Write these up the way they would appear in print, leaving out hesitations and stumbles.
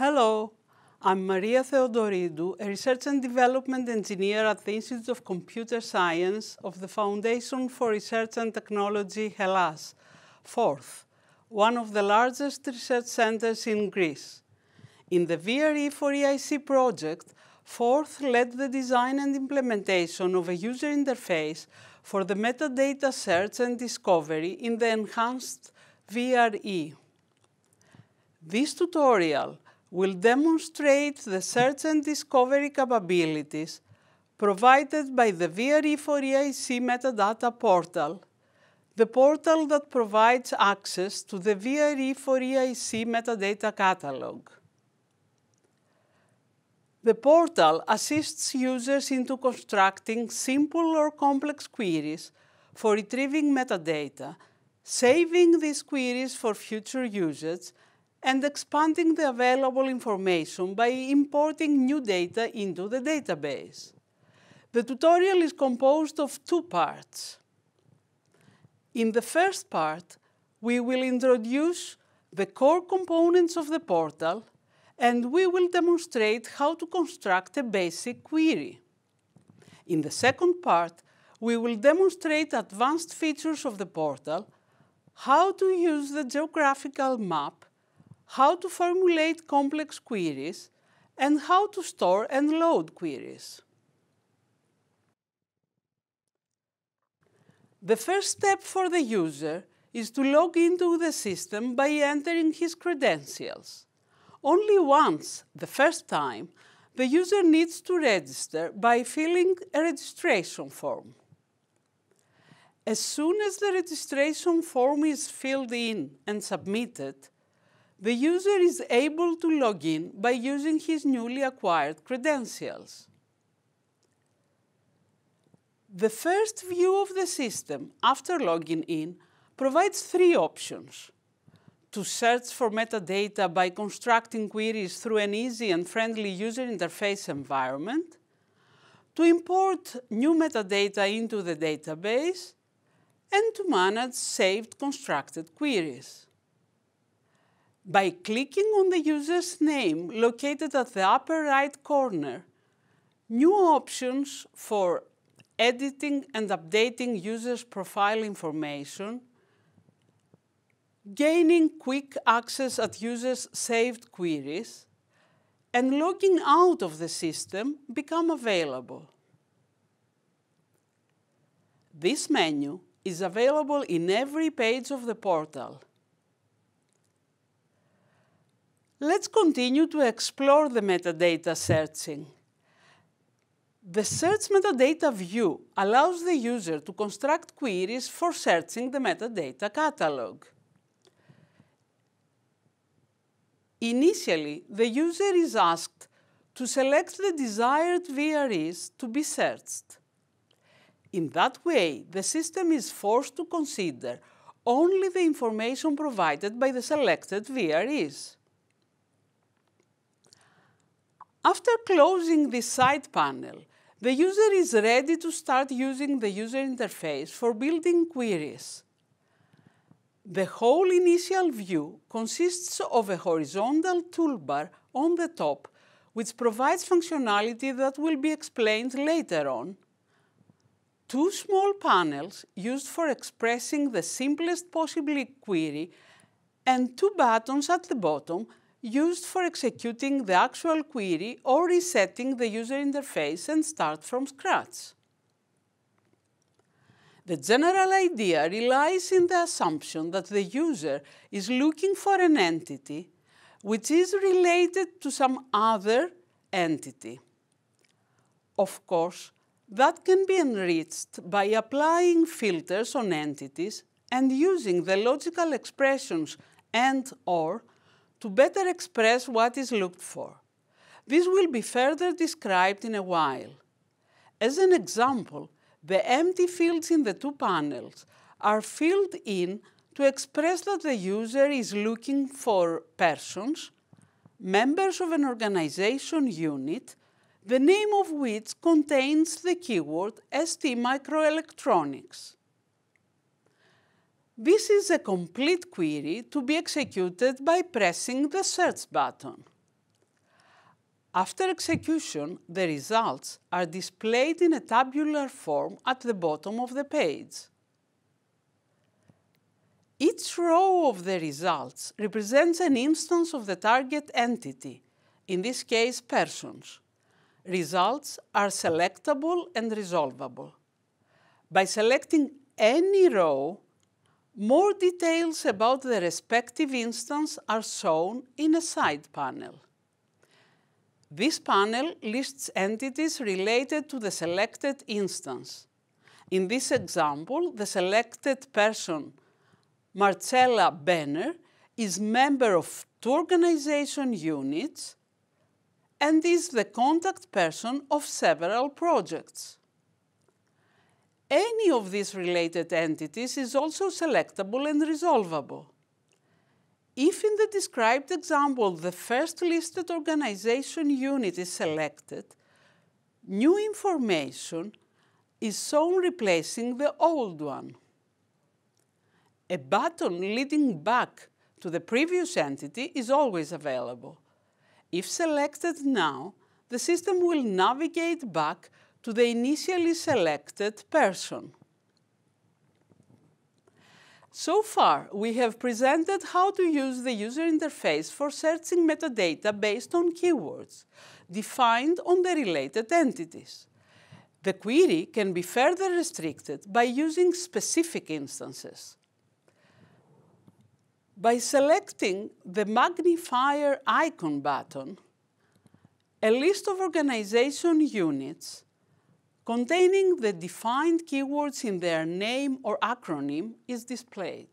Hello, I'm Maria Theodoridou, a Research and Development Engineer at the Institute of Computer Science of the Foundation for Research and Technology Hellas, FORTH, one of the largest research centers in Greece. In the VRE for EIC project, FORTH led the design and implementation of a user interface for the metadata search and discovery in the enhanced VRE. This tutorial will demonstrate the search and discovery capabilities provided by the VRE for EIC metadata portal, the portal that provides access to the VRE for EIC metadata catalog. The portal assists users into constructing simple or complex queries for retrieving metadata, saving these queries for future usage, and expanding the available information by importing new data into the database. The tutorial is composed of two parts. In the first part, we will introduce the core components of the portal, and we will demonstrate how to construct a basic query. In the second part, we will demonstrate advanced features of the portal, how to use the geographical map, how to formulate complex queries, and how to store and load queries. The first step for the user is to log into the system by entering his credentials. Only once, the first time, the user needs to register by filling a registration form. As soon as the registration form is filled in and submitted, the user is able to log in by using his newly acquired credentials. The first view of the system after logging in provides three options: to search for metadata by constructing queries through an easy and friendly user interface environment, to import new metadata into the database, and to manage saved constructed queries. By clicking on the user's name located at the upper right corner, new options for editing and updating users' profile information, gaining quick access at users' saved queries, and logging out of the system become available. This menu is available in every page of the portal. Let's continue to explore the metadata searching. The Search Metadata view allows the user to construct queries for searching the metadata catalog. Initially, the user is asked to select the desired VREs to be searched. In that way, the system is forced to consider only the information provided by the selected VREs. After closing this side panel, the user is ready to start using the user interface for building queries. The whole initial view consists of a horizontal toolbar on the top, which provides functionality that will be explained later on, two small panels used for expressing the simplest possible query, and two buttons at the bottom used for executing the actual query or resetting the user interface and start from scratch. The general idea relies in the assumption that the user is looking for an entity which is related to some other entity. Of course, that can be enriched by applying filters on entities and using the logical expressions and/or to better express what is looked for. This will be further described in a while. As an example, the empty fields in the two panels are filled in to express that the user is looking for persons, members of an organization unit, the name of which contains the keyword ST Microelectronics. This is a complete query to be executed by pressing the search button. After execution, the results are displayed in a tabular form at the bottom of the page. Each row of the results represents an instance of the target entity, in this case persons. Results are selectable and resolvable. By selecting any row, more details about the respective instance are shown in a side panel. This panel lists entities related to the selected instance. In this example, the selected person, Marcella Benner, is member of 2 organization units and is the contact person of several projects. Any of these related entities is also selectable and resolvable. If in the described example the first listed organization unit is selected, new information is shown replacing the old one. A button leading back to the previous entity is always available. If selected now, the system will navigate back to the initially selected person. So far, we have presented how to use the user interface for searching metadata based on keywords defined on the related entities. The query can be further restricted by using specific instances. By selecting the magnifier icon button, a list of organization units containing the defined keywords in their name or acronym is displayed.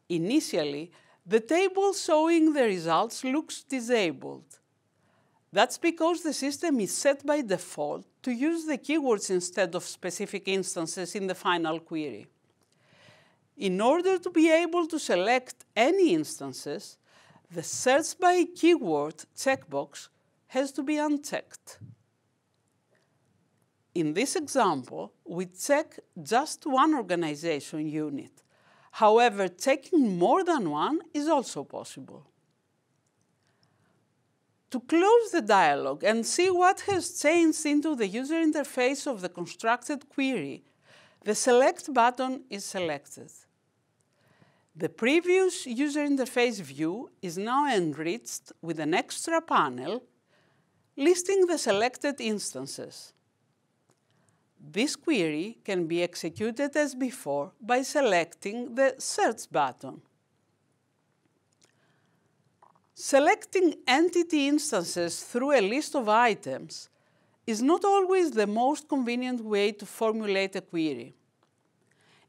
Initially, the table showing the results looks disabled. That's because the system is set by default to use the keywords instead of specific instances in the final query. In order to be able to select any instances, the Search by Keyword checkbox has to be unchecked. In this example, we check just one organization unit. However, checking more than one is also possible. To close the dialog and see what has changed into the user interface of the constructed query, the Select button is selected. The previous user interface view is now enriched with an extra panel listing the selected instances. This query can be executed as before by selecting the Search button. Selecting entity instances through a list of items is not always the most convenient way to formulate a query.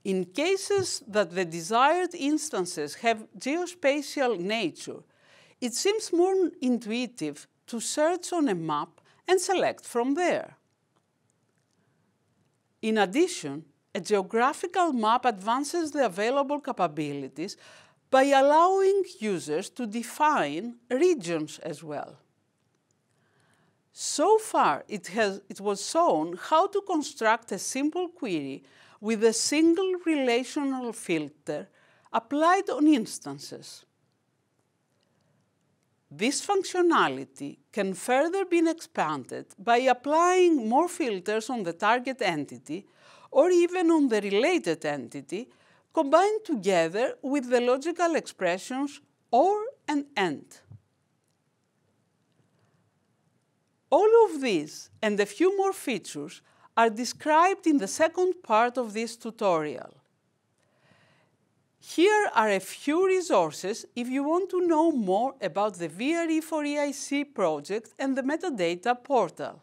In cases that the desired instances have geospatial nature, it seems more intuitive to search on a map and select from there. In addition, a geographical map advances the available capabilities by allowing users to define regions as well. So far, it was shown how to construct a simple query with a single relational filter applied on instances. This functionality can further be expanded by applying more filters on the target entity or even on the related entity, combined together with the logical expressions OR and AND. All of these and a few more features are described in the second part of this tutorial. Here are a few resources if you want to know more about the VRE for EIC project and the metadata portal.